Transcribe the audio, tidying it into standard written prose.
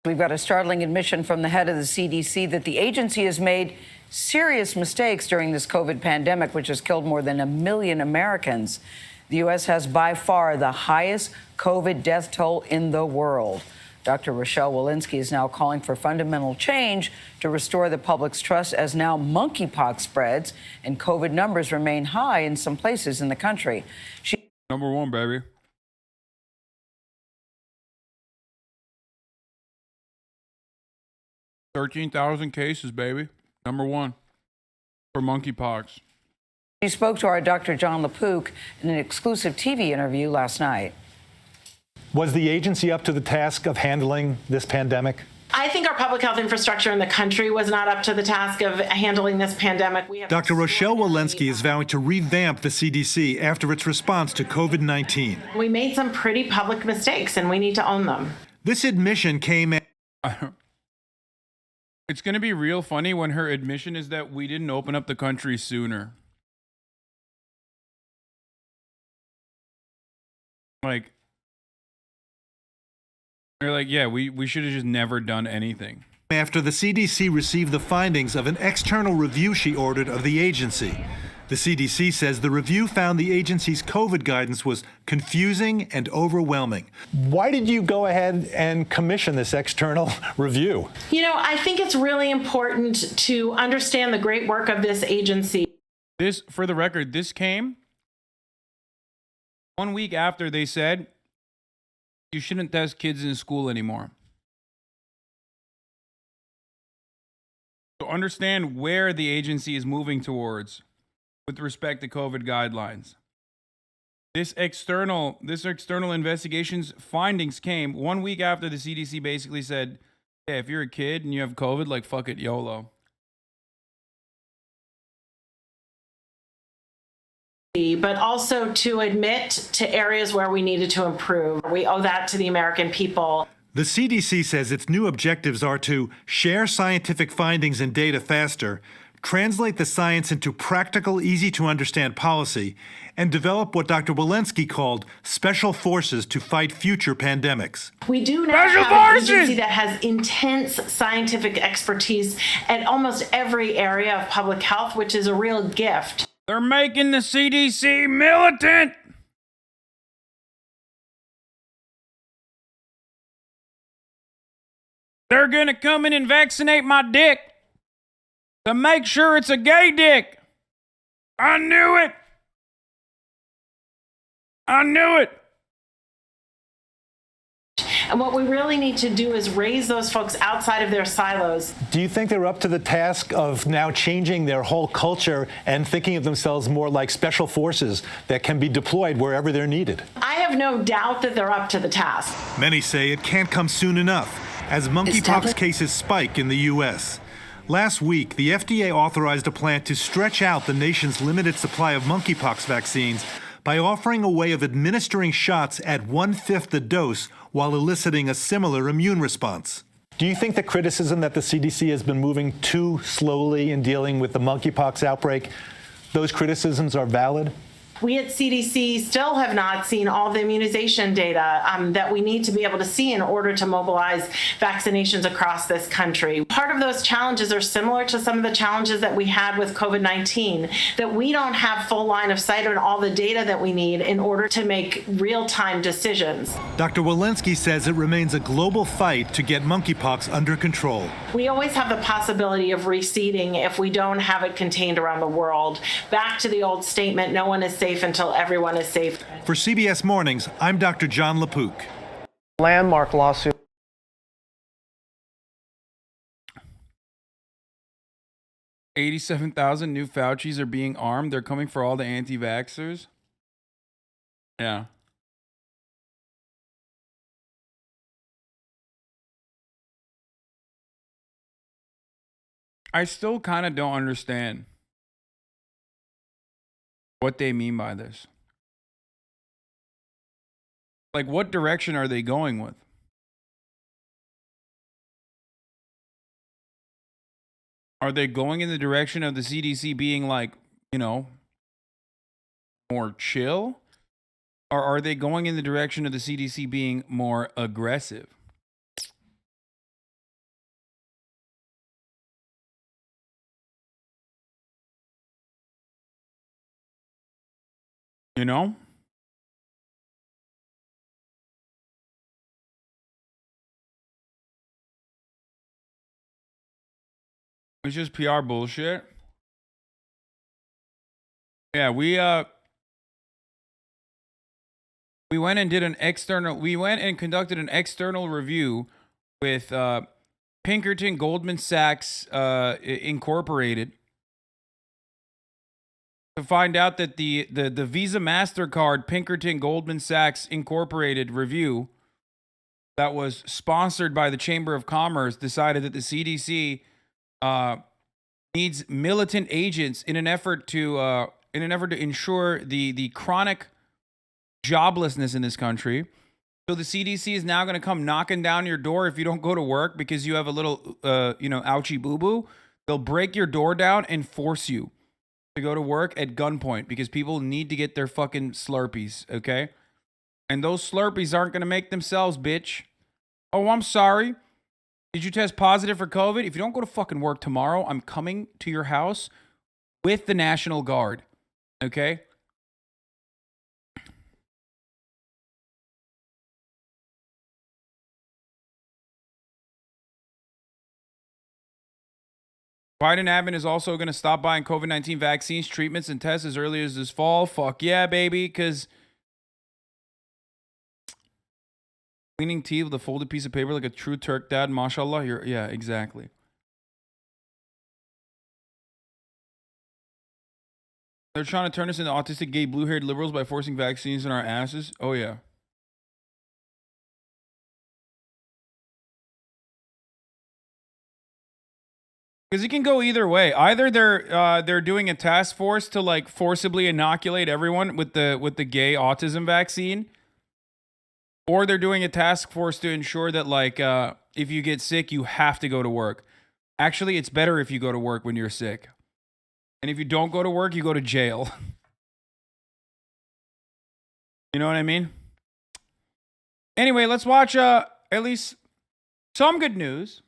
We've got a startling admission from the head of the CDC that the agency has made serious mistakes during this COVID pandemic, which has killed more than 1 million Americans. The U.S. has by far the highest COVID death toll in the world. Dr. Rochelle Walensky is now calling for fundamental change to restore the public's trust as now monkeypox spreads and COVID numbers remain high in some places in the country. Number one, baby. $13,000 cases, baby. Number one for monkeypox. She spoke to our Dr. John LaPook in an exclusive TV interview last night. Was the agency up to the task of handling this pandemic? I think our public health infrastructure in the country was not up to the task of handling this pandemic. Dr. Rochelle Walensky is vowing to revamp the CDC after its response to COVID-19. We made some pretty public mistakes, and we need to own them. This admission came at... It's going to be real funny when her admission is that we didn't open up the country sooner. Like, they're like, yeah, we should have just never done anything. After the CDC received the findings of an external review she ordered of the agency. The CDC says the review found the agency's COVID guidance was confusing and overwhelming. Why did you go ahead and commission this external review? You know, I think it's really important to understand the great work of this agency. This, for the record, this came 1 week after they said you shouldn't test kids in school anymore. So understand where the agency is moving towards with respect to COVID guidelines. This external investigation's findings came 1 week after the CDC basically said, yeah, if you're a kid and you have COVID, like, fuck it, YOLO. But also to admit to areas where we needed to improve. We owe that to the American people. The CDC says its new objectives are to share scientific findings and data faster, translate the science into practical, easy-to-understand policy, and develop what Dr. Walensky called special forces to fight future pandemics. We do now have an agency that has intense scientific expertise at almost every area of public health, which is a real gift. They're making the CDC militant. They're gonna come in and vaccinate my dick to make sure it's a gay dick. I knew it. I knew it. And what we really need to do is raise those folks outside of their silos. Do you think they're up to the task of now changing their whole culture and thinking of themselves more like special forces that can be deployed wherever they're needed? I have no doubt that they're up to the task. Many say it can't come soon enough as monkeypox cases spike in the U.S. Last week, the FDA authorized a plan to stretch out the nation's limited supply of monkeypox vaccines by offering a way of administering shots at 1/5 the dose while eliciting a similar immune response. Do you think the criticism that the CDC has been moving too slowly in dealing with the monkeypox outbreak, those criticisms are valid? We at CDC still have not seen all the immunization data that we need to be able to see in order to mobilize vaccinations across this country. Part of those challenges are similar to some of the challenges that we had with COVID-19, that we don't have full line of sight on all the data that we need in order to make real-time decisions. Dr. Walensky says it remains a global fight to get monkeypox under control. We always have the possibility of receding if we don't have it contained around the world. Back to the old statement, no one is safe until everyone is safe. For CBS Mornings, I'm Dr. John LaPook. Landmark lawsuit. 87,000 new Faucis are being armed. They're coming for all the anti-vaxxers. Yeah. I still kind of don't understand what they mean by this. Like, what direction are they going with? Are they going in the direction of the CDC being like, you know, more chill? Or are they going in the direction of the CDC being more aggressive? You know? It's just PR bullshit. Yeah, we went and conducted an external review with Pinkerton Goldman Sachs Incorporated to find out that the Visa MasterCard Pinkerton Goldman Sachs Incorporated review that was sponsored by the Chamber of Commerce decided that the CDC needs militant agents in an effort to ensure the chronic joblessness in this country. So the CDC is now going to come knocking down your door if you don't go to work because you have a little ouchie boo boo. They'll break your door down and force you to go to work at gunpoint because people need to get their fucking Slurpees, okay? And those Slurpees aren't going to make themselves, bitch. Oh, I'm sorry. Did you test positive for COVID? If you don't go to fucking work tomorrow, I'm coming to your house with the National Guard, okay? Biden admin is also going to stop buying COVID-19 vaccines, treatments, and tests as early as this fall. Fuck yeah, baby, because cleaning teeth with a folded piece of paper like a true Turk dad, mashallah. Yeah, exactly. They're trying to turn us into autistic, gay, blue-haired liberals by forcing vaccines in our asses. Oh, yeah. Because it can go either way. Either they're doing a task force to like forcibly inoculate everyone with the gay autism vaccine, or they're doing a task force to ensure that like if you get sick, you have to go to work. Actually, it's better if you go to work when you're sick, and if you don't go to work, you go to jail. You know what I mean? Anyway, let's watch at least some good news.